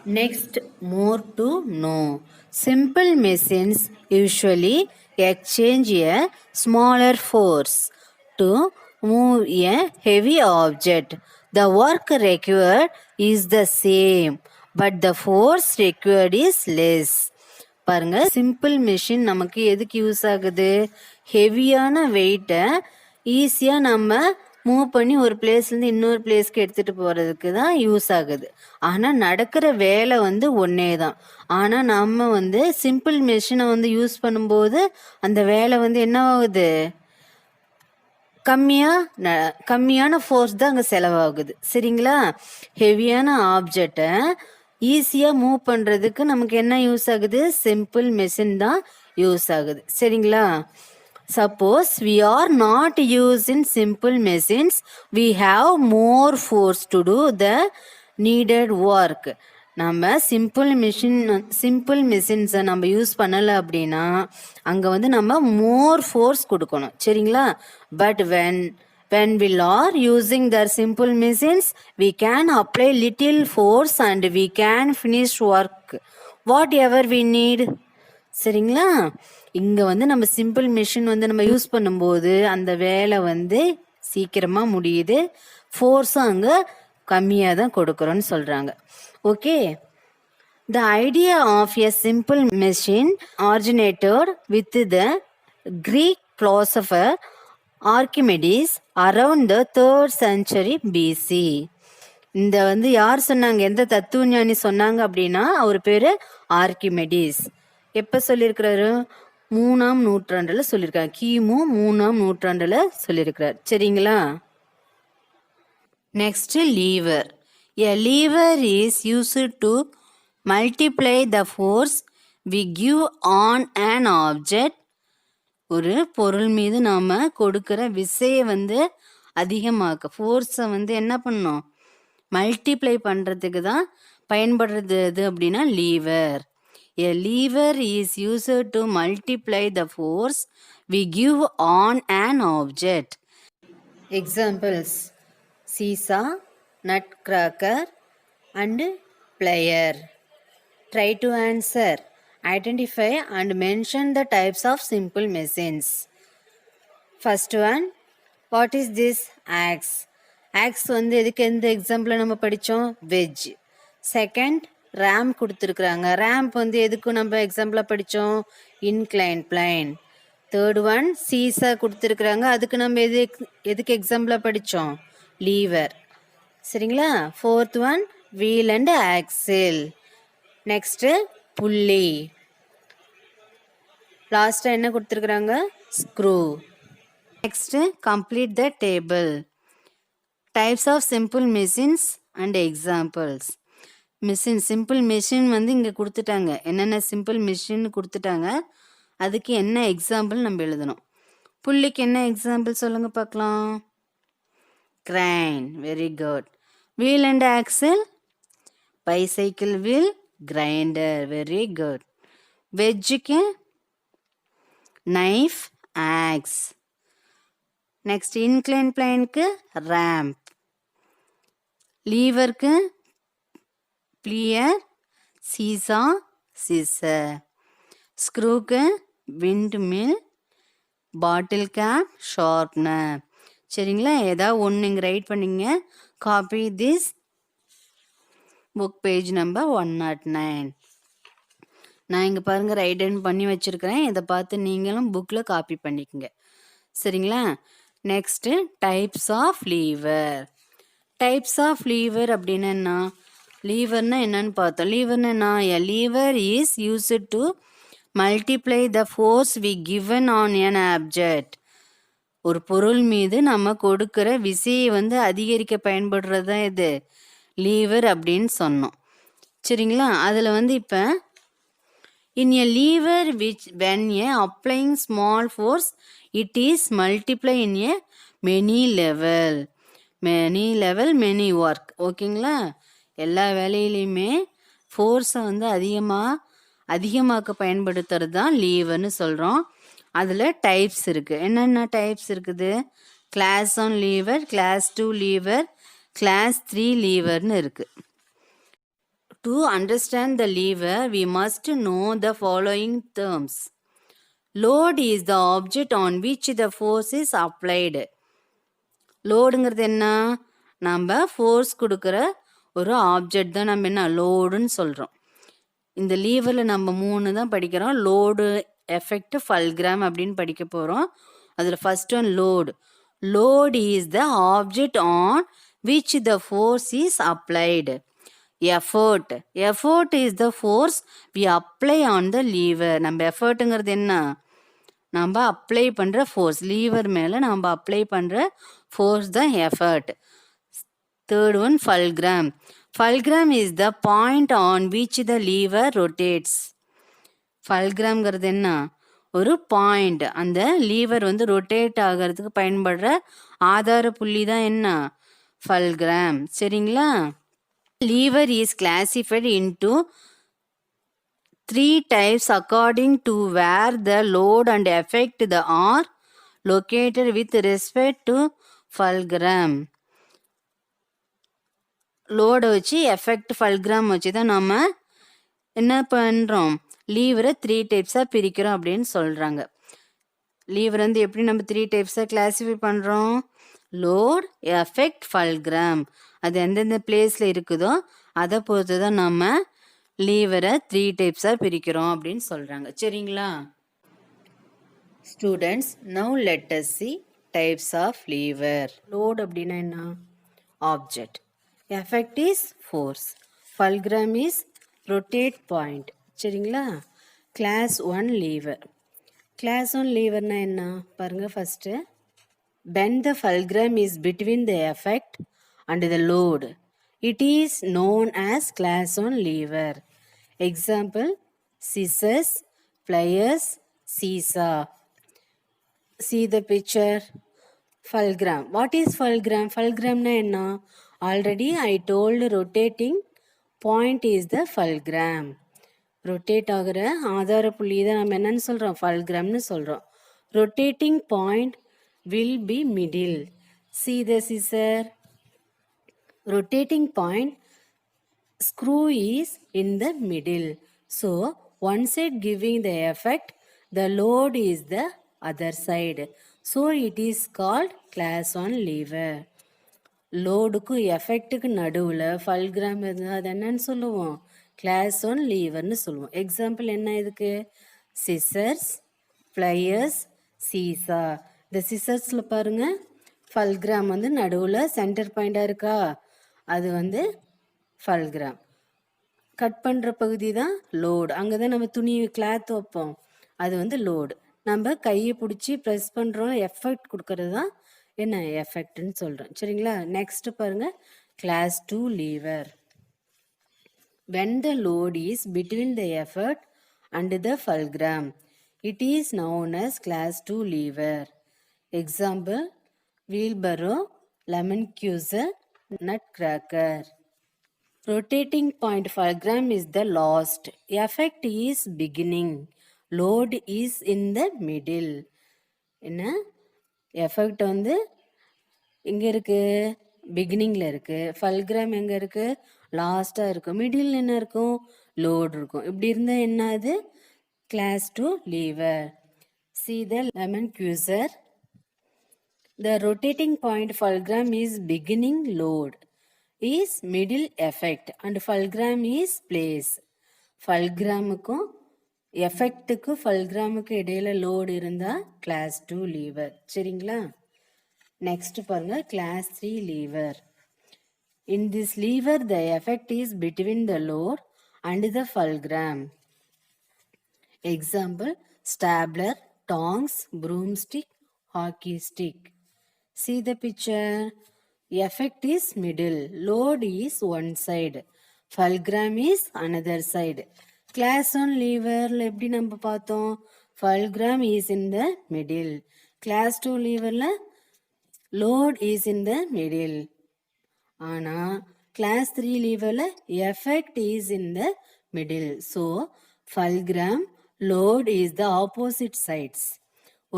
Next, more to know. Simple machines usually exchange a smaller force to move a heavy object. The work required is the same, but the force required is less. பாருங்க, simple machine நமக்கு எதுக்கு use ஆகுது? ஹெவியான வெயிட்டை ஈஸியாக நம்ம move பண்ணி ஒரு பிளேஸ்லேருந்து இன்னொரு பிளேஸ்க்கு எடுத்துகிட்டு போகிறதுக்கு தான் யூஸ் ஆகுது. ஆனால் நடக்கிற வேலை வந்து ஒன்றே தான். ஆனால் நம்ம வந்து சிம்பிள் மிஷினை வந்து யூஸ் பண்ணும்போது அந்த வேலை வந்து என்ன ஆகுது? கம்மியான ஃபோர்ஸ் தான் அங்கே செலவாகுது. சரிங்களா? ஹெவியான ஆப்ஜெக்டை ஈஸியாக மூவ் பண்ணுறதுக்கு நமக்கு என்ன யூஸ் ஆகுது? சிம்பிள் மெஷின் தான் யூஸ் ஆகுது. சரிங்களா? Suppose we are not using simple machines, we have more force to do the needed work. நம்ம சிம்பிள் மிஷின்ஸை நம்ம யூஸ் பண்ணலை அப்படின்னா அங்கே வந்து நம்ம மோர் ஃபோர்ஸ் கொடுக்கணும். சரிங்களா? But when we are using the simple machines, we can apply little force and we can finish work whatever we need. சரிங்களா? இங்கே வந்து நம்ம சிம்பிள் மிஷின் வந்து நம்ம யூஸ் பண்ணும்போது அந்த வேலை வந்து சீக்கிரமாக முடியுது, ஃபோர்ஸும் அங்கே கம்மியாக தான் கொடுக்குறோன்னு சொல்கிறாங்க. Okay, the idea of a simple machine originated with the Greek philosopher Archimedes around the 3rd century BC. இந்த வந்து யார் சொன்னாங்க? எந்த தத்துவ ஞானி சொன்னாங்க அப்படின்னா அவர் பேர் ஆர்கிமெடிஸ். எப்போ சொல்லியிருக்கிறாரு? 3ஆம் நூற்றாண்டில் சொல்லியிருக்காங்க. கிமு 3ஆம் நூற்றாண்டில் சொல்லியிருக்கிறார். சரிங்களா? Next, lever. A lever is used to multiply the force we give on an object. ஒரு பொருள் மீது நாம் கொடுக்குற விசையை வந்து அதிகமாக்க, ஃபோர்ஸை வந்து என்ன பண்ணணும்? மல்டிப்ளை பண்ணுறதுக்கு தான் பயன்படுறது எது அப்படின்னா lever. A lever is used to multiply the force we give on an object. Examples: seesaw, nutcracker, and plier. Try to answer. Identify and mention the types of simple machines. First one, what is this? Axe. Axe வந்து எதுக்கு எந்த example நம்ம படித்தோம்? Wedge. Second, ramp கொடுத்துருக்குறாங்க. Ramp வந்து எதுக்கு நம்ம எக்ஸாம்பிளாக படித்தோம்? Incline plane. Third one, seesaw கொடுத்துருக்குறாங்க. அதுக்கு நம்ம எதுக்கு எக்ஸாம்பிளாக படித்தோம்? லீவர். சரிங்களா? Fourth one, wheel and axle. Next pulley. லாஸ்ட்டாக என்ன கொடுத்துருக்குறாங்க? Screw. Next complete the table. Types of simple machines and examples. Machine, simple machine வந்து இங்கே கொடுத்துட்டாங்க. என்னென்ன சிம்பிள் மிஷின் கொடுத்துட்டாங்க, அதுக்கு என்ன எக்ஸாம்பிள் நம்ம எழுதணும். புள்ளிக்கு என்ன எக்ஸாம்பிள் சொல்லுங்க பார்க்கலாம். Crane. Very good. Wheel and axle, bicycle wheel, grinder. Very good. வெஜ்ஜுக்கு நைஃப், ஆக்ஸ். நெக்ஸ்ட் இன்க்ளைன் பிளைனுக்கு ரேம்ப். லீவருக்கு ப்ளியர், சீசா, சிசர். ஸ்க்ரூக்கு wind mill, bottle cap, sharpener. சரிங்களா? ஏதாவது ஒன்று இங்கே ரைட் பண்ணிங்க. Copy this book page number 109. நான் இங்கே பாருங்கள் ரைட் ஹேண்ட் பண்ணி வச்சுருக்கிறேன். இதை பார்த்து நீங்களும் புக்கில் காப்பி பண்ணிக்கோங்க. சரிங்களா? Next types of lever. Types of lever அப்படின்னு என்ன? லீவர்னா என்னன்னு பார்த்தோம். லீவர்னா என்ன? A lever is used to multiply the force we given on an object. ஒரு பொருள் மீது நம்ம கொடுக்குற விசையை வந்து அதிகரிக்க பயன்படுறது தான் இது லீவர் அப்படின்னு சொன்னோம். சரிங்களா? அதில் வந்து இப்போ in a lever which when a applying small force it is multiply in a many level. Many work. ஓகேங்களா? எல்லா வேலையிலையுமே ஃபோர்ஸை வந்து அதிகமாக்க பயன்படுத்துறது தான் லீவர்னு சொல்கிறோம். அதில் டைப்ஸ் இருக்குது. என்னென்ன டைப்ஸ் இருக்குது? Class 1 lever, class 2 lever, class 3 லீவர்னு இருக்குது. To understand the lever, we must know the following terms. Load is the object on which the force is applied. லோடுங்கிறது என்ன? நம்ம ஃபோர்ஸ் கொடுக்குற ஒரு ஆப்ஜெக்ட் தான் நம்ம என்ன லோடுன்னு சொல்கிறோம். இந்த லீவரில் நம்ம 3 தான் படிக்கிறோம். லோடு, எஃபெக்ட், ஃபல்கிராம் அப்படின்னு படிக்க போகிறோம். அதில் first one load. Load is the object on which the force is applied. Effort. Effort is the force we apply on the lever. நம்ம எஃபர்ட்டுங்கிறது என்ன? நம்ம அப்ளை பண்ணுற ஃபோர்ஸ். லீவர் மேலே நம்ம அப்ளை பண்ணுற ஃபோர்ஸ் தான் effort. Third one fulcrum. Fulcrum is the point on which the lever rotates. ஃபல்கிராம்ங்கிறது என்ன? ஒரு பாயிண்ட். அந்த லீவர் வந்து ரொட்டேட் ஆகிறதுக்கு பயன்படுற ஆதார புள்ளி தான் என்ன? ஃபல்கிராம். சரிங்களா? Lever is classified into 3 types according to where the load and effect are located with respect to fulcrum. லோடை வச்சு எஃபெக்ட் ஃபல்கிராம் வச்சு தான் நம்ம என்ன பண்ணுறோம்? லீவரை 3 டைப்ஸாக பிரிக்கிறோம் அப்படின்னு சொல்கிறாங்க. லீவர் வந்து எப்படி நம்ம 3 டைப்ஸாக கிளாஸிஃபை பண்ணுறோம்? Load, effect, ஃபல்கிராம். அது எந்தெந்த பிளேஸில் இருக்குதோ அதை பொறுத்து தான் நம்ம லீவரை 3 டைப்ஸாக பிரிக்கிறோம் அப்படின்னு சொல்கிறாங்க. சரிங்களா students? Now let us see types of lever. Load அப்படின்னா என்ன? Object. Effect is force. Fulcrum is rotate point. சரிங்களா? Class 1 lever. கிளாஸ் 1 லீவர்னா என்ன பாருங்கள். First, when the fulcrum is between the effect and the load, it is known as class 1 lever. Example, scissors, pliers, seesaw. See the picture. Fulcrum. What is fulcrum? Fulcrum na enna? Already I told rotating point is the fulcrum. Rotate ஆகிற ஆதார புள்ளி தான் நம்ம என்னன்னு சொல்கிறோம்? ஃபல்கிராம்னு சொல்கிறோம். Rotating point will be middle. See the scissor. Rotating point, screw is in the middle. So one side giving the effect, the load is the other side. So it is called class 1 lever. லோடுக்கும் எஃபெக்ட்டுக்கு நடுவில் ஃபல்கிராம் இருந்தால் அது என்னன்னு சொல்லுவோம்? Class 1 லீவர்னு சொல்லுவோம். Example என்ன இதுக்கு? Scissors, pliers, seesaw. இந்த சிசர்ஸில் பாருங்கள், ஃபல்கிராம் வந்து நடுவில் சென்டர் பாயிண்டாக இருக்கா? அது வந்து ஃபல்கிராம். கட் பண்ணுற பகுதி தான் லோடு. அங்கே தான் நம்ம துணி கிளாத் வைப்போம். அது வந்து லோடு. நம்ம கையை பிடிச்சி ப்ரெஸ் பண்ணுறோம், எஃபெக்ட் கொடுக்கறது தான் என்ன? எஃபெக்ட்னு சொல்கிறோம். சரிங்களா? நெக்ஸ்ட் பாருங்கள், class 2 lever. when the load is between the effort and the fulcrum, it is known as class 2 lever. Example, wheelbarrow, lemon juicer, nutcracker. Rotating point fulcrum is the last. Effect is beginning. Load is in the middle. என்ன? Effect வந்து எங்கே இருக்குது? பிகினிங்கில் இருக்குது. ஃபல்கிராம் எங்கே இருக்குது? லாஸ்ட்டாக இருக்கும். Middle என்ன இருக்கும்? லோடு இருக்கும். இப்படி இருந்தால் என்ன? அது class 2 lever. See the lemon juicer. The rotating point fulcrum is beginning load, is middle effect, and fulcrum is place. ஃபல்கிராமுக்கும் எஃபெக்ட்டுக்கு ஃபல்கிராமுக்கு இடையில லோடு இருந்தால் கிளாஸ் 2 லீவர். சரிங்களா? நெக்ஸ்ட் பாருங்க, class 3 lever. In this lever, the effect is between the load and the fulcrum. Example, stapler, tongs, broomstick, hockey stick. See the picture. Effect is middle. Load is one side. Fulcrum is another side. Class 1 lever எப்படி நம்ம பார்த்தோம்? Fulcrum is in the middle. Class 2 leverல load is in the middle. ஆனால் class 3 லீவரில் effect is in the middle. So fulcrum, load is the opposite sides.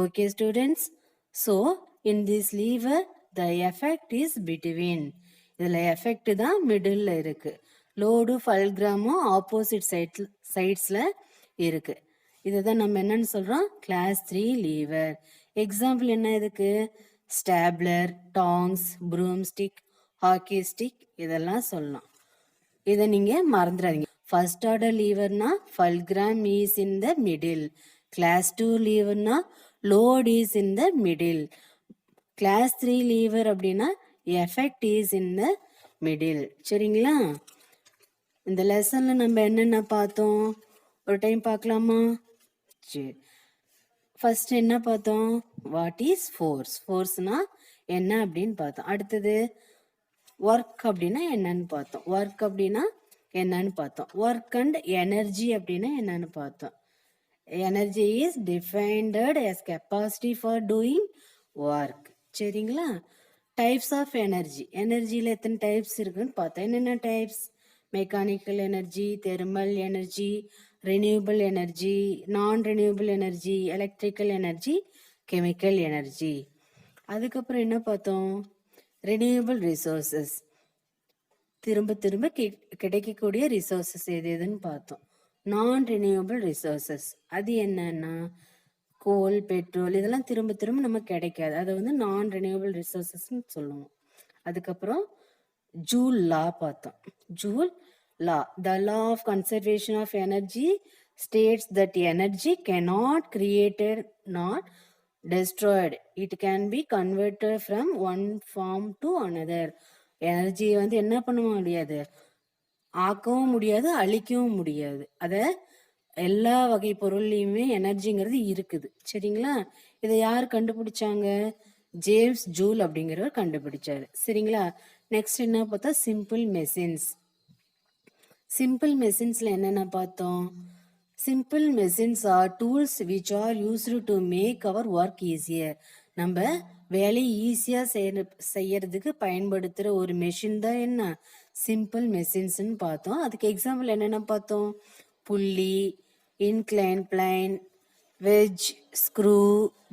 Okay students? So in this lever the effect is between. இதில் effect தான் middle இருக்குது. Load ஃபல்கிராமும் opposite சைட்ஸில் இருக்கு. இதை தான் நம்ம என்னன்னு சொல்கிறோம், கிளாஸ் 3 லீவர். எக்ஸாம்பிள் என்ன இதுக்கு, stapler, tongs, broom stick, hockey stick இதெல்லாம் சொல்லலாம். இதை நீங்கள் மறந்துடாதீங்க. ஃபர்ஸ்ட் ஆர்டர் லீவர்னா fulcrum is in the middle. Class 2 லீவர்னா load is in the middle. Class 3 lever அப்படின்னா effect is in the middle. சரிங்களா? இந்த லெசன்ல நம்ம என்னென்ன பார்த்தோம் ஒரு டைம் பார்க்கலாமா? சரி, ஃபர்ஸ்ட் என்ன பார்த்தோம், வாட் இஸ் ஃபோர்ஸ், ஃபோர்ஸ்னா என்ன அப்படின்னு பார்த்தோம். அடுத்தது ஒர்க் அப்படின்னா என்னன்னு பார்த்தோம். ஒர்க் அப்படின்னா என்னன்னு பார்த்தோம். ஒர்க் அண்ட் எனர்ஜி அப்படின்னா என்னன்னு பார்த்தோம். Energy is defined as capacity for doing work. சரிங்களா? டைப்ஸ் ஆஃப் எனர்ஜி, எனர்ஜியில் எத்தனை டைப்ஸ் இருக்குன்னு பார்த்தோம். என்னென்ன types, mechanical energy, thermal energy, renewable energy, நான் renewable energy, electrical energy, chemical energy. அதுக்கப்புறம் என்ன பார்த்தோம், ரெனியூபிள் ரிசோர்சஸ், திரும்ப திரும்ப கிடைக்கக்கூடிய ரிசோர்சஸ் எது எதுன்னு பார்த்தோம். நான் ரெனியூபிள் ரிசோர்சஸ் அது என்னன்னா கோல், பெட்ரோல் இதெல்லாம் திரும்ப திரும்ப நமக்கு கிடைக்காது, அதை வந்து நான் ரெனியூபிள் ரிசோர்சஸ்ன்னு சொல்லுவோம். அதுக்கப்புறம் ஜூல் லா பார்த்தோம். Joule law, the law of conservation of energy states that energy cannot created not destroyed, it can be converted from one form to another. எனர்ஜியை வந்து என்ன பண்ண முடியாது, ஆக்கவும் முடியாது, அழிக்கவும் முடியாது. அதை எல்லா வகை பொருள்லையுமே எனர்ஜிங்கிறது இருக்குது. சரிங்களா? இதை யார் கண்டுபிடிச்சாங்க, ஜேம்ஸ் ஜூல் அப்படிங்கிறவர் கண்டுபிடிச்சாரு. சரிங்களா? நெக்ஸ்ட் என்ன பார்த்தா, சிம்பிள் மெஷின்ஸ். சிம்பிள் மெஷின்ஸ்ல என்னென்ன பார்த்தோம், simple machines are tools which are used to make our work easier. நம்ம வேலையை ஈஸியா செய்யறதுக்கு பயன்படுத்துற ஒரு மெஷின் தான் என்ன, சிம்பிள் மெஷின்ஸ்ன்னு பார்த்தோம். அதுக்கு எக்ஸாம்பிள் என்னென்ன பார்த்தோம், pulley, incline plane, wedge, screw,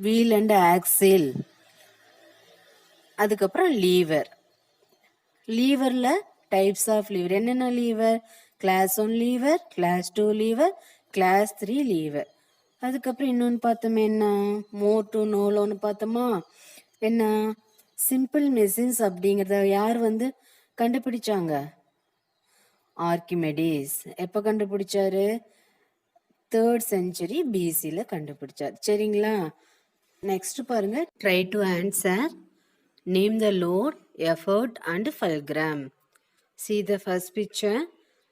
wheel and axle. அதுக்கப்புறம் லீவர். லீவர்ல டைப்ஸ் ஆஃப் லீவர் என்னென்ன lever, class 1 lever, class 2 lever, class 3 lever. அதுக்கப்புறம் இன்னொன்று பார்த்தோமே என்ன, மோட்டு நோலோன்னு பார்த்தோமா. என்ன, சிம்பிள் மெஷின்ஸ் அப்படிங்கிறத யார் வந்து கண்டுபிடிச்சாங்க, ஆர்கிமெடிஸ். எப்போ கண்டுபிடிச்சாரு, 3rd century BCல கண்டுபிடிச்சார். சரிங்களா? நெக்ஸ்ட் பாருங்க, try to answer, name the load, effort and ஃபல்கிராம். see the first picture.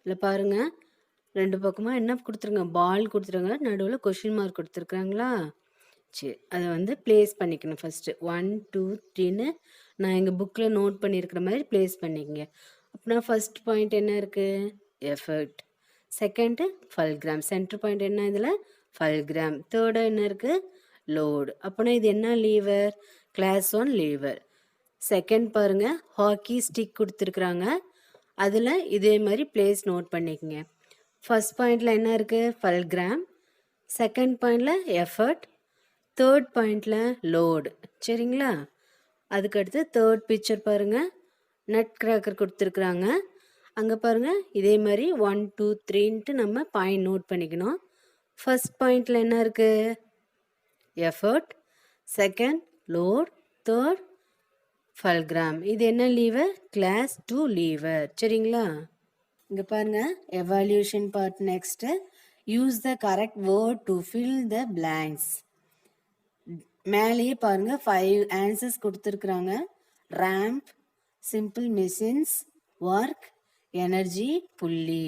இல்லை பாருங்க, ரெண்டு பக்கமாக என்ன கொடுத்துருங்க, பால் கொடுத்துருங்க, நடுவில் கொஷின் மார்க் கொடுத்துருக்காங்களா. சரி, அதை வந்து பிளேஸ் பண்ணிக்கணும். ஃபர்ஸ்ட் 1 2 3ன்னு நான் எங்கள் புக்கில் நோட் பண்ணியிருக்கிற மாதிரி பிளேஸ் பண்ணிக்கங்க. அப்படின்னா ஃபர்ஸ்ட் பாயிண்ட் என்ன இருக்கு, எஃபர்ட். செகண்டு ஃபல்கிராம், சென்டர் பாயிண்ட் என்ன இதில், ஃபல்கிராம். தேர்டாக என்ன இருக்கு, லோடு. அப்படின்னா இது என்ன லீவர், கிளாஸ் 1 லீவர். செகண்ட் பாருங்க, ஹாக்கி ஸ்டிக் கொடுத்துருக்குறாங்க, அதில் இதே மாதிரி பிளேஸ் நோட் பண்ணிக்கங்க. ஃபர்ஸ்ட் பாயிண்ட்ல என்ன இருக்கு, ஃபல்கிராம். செகண்ட் பாயிண்ட்ல எஃபர்ட். தேர்ட் பாயிண்ட்ல லோடு. சரிங்களா? அதுக்கடுத்து தேர்ட் பிக்சர் பாருங்க, நட் கிராக்கர் கொடுத்துருக்குறாங்க. அங்கே பாருங்க, இதே மாதிரி 1 2 3ன்ட்டு நம்ம பாயிண்ட் நோட் பண்ணிக்கணும். ஃபர்ஸ்ட் பாயிண்ட்ல என்ன இருக்கு, effort. Second load. Third fulcrum. இது என்ன லீவர், கிளாஸ் 2 லீவர். சரிங்களா? இங்கே பாருங்க, evaluation part. Next, use the correct word to fill the blanks. மேலேயே பாருங்க 5 ஆன்சர்ஸ் கொடுத்துருக்குறாங்க. Ramp, simple machines, work, energy, புள்ளி.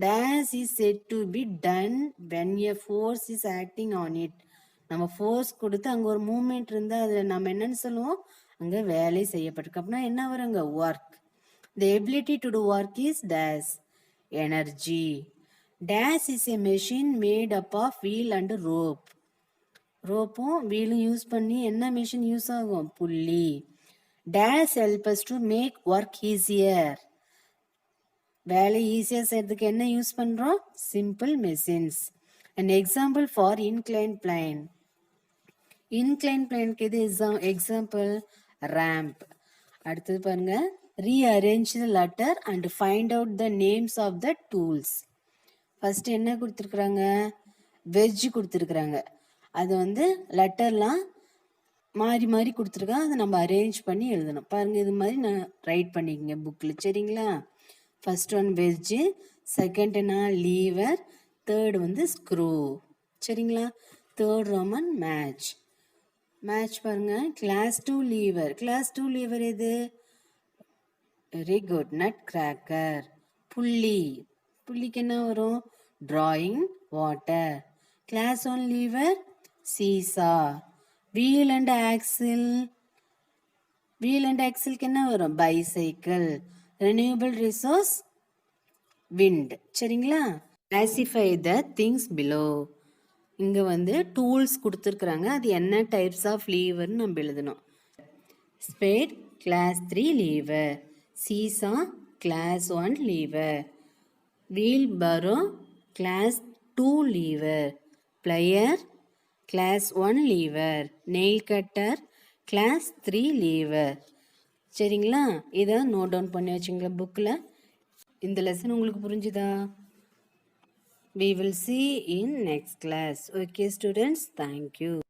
Dash is set to be done when a force is acting on it. நம்ம force கொடுத்து அங்கே ஒரு moment இருந்தால் அதில் நம்ம என்னன்னு சொல்லுவோம், அங்கே வேலை செய்யப்பட்டிருக்கு. அப்படின்னா என்ன வருங்க, work. The ability to do work is dash, energy. Dash is a machine made up of wheel and rope. ரோப்பும் வீலும் யூஸ் பண்ணி என்ன மிஷின் யூஸ் ஆகும், புள்ளி. Dash help us to make work easier. வேலை ஈஸியாக செய்யறதுக்கு என்ன யூஸ் பண்ணுறோம், simple machines. an example for inclined plane. inclined planeக்கு இது எக்ஸாம்பிள், ரேம்ப். அடுத்தது பாருங்க, rearrange the letter and find out the names of the tools. First என்ன கொடுத்துருக்குறாங்க, வெஜ் கொடுத்துருக்குறாங்க. அது வந்து லெட்டர்லாம் மாறி மாறி கொடுத்துருக்காங்க, அதை நம்ம அரேஞ்ச் பண்ணி எழுதணும். பாருங்க, இது மாதிரி நான் ரைட் பண்ணிக்கங்க புக்கில், சரிங்களா? ஃபர்ஸ்ட் ஒன் வெஜ்ஜு, செகண்ட் என்ன லீவர், தேர்டு வந்து ஸ்க்ரூ, சரிங்களா? Third roman match. மேட்ச் பாருங்க, கிளாஸ் 2 லீவர். கிளாஸ் 2 லீவர் எது? Very good, nut cracker. புள்ளி, புள்ளிக்கு என்ன வரும்? drawing water. Class 1 lever seesaw. Wheel and axle, wheel and ஆக்சிலுக்கு என்ன வரும்? பைசைக்கிள். ரெனியூவபிள் ரிசோர்ஸ் விண்ட், சரிங்களா? Classify the things below. இங்கே வந்து டூல்ஸ் கொடுத்துருக்குறாங்க, அது என்ன டைப்ஸ் ஆஃப் லீவர்னு நம்ம எழுதணும். Spade class 3 lever, seesaw class 1 lever, wheelbarrow class 2 lever, plier class 1 lever, nail cutter class 3 lever, சரிங்களா? இதை நோட் டவுன் பண்ணி வச்சுங்களா புக்கில். இந்த லெசன் உங்களுக்கு புரிஞ்சுதா? We will see in next class. Okay students, thank you.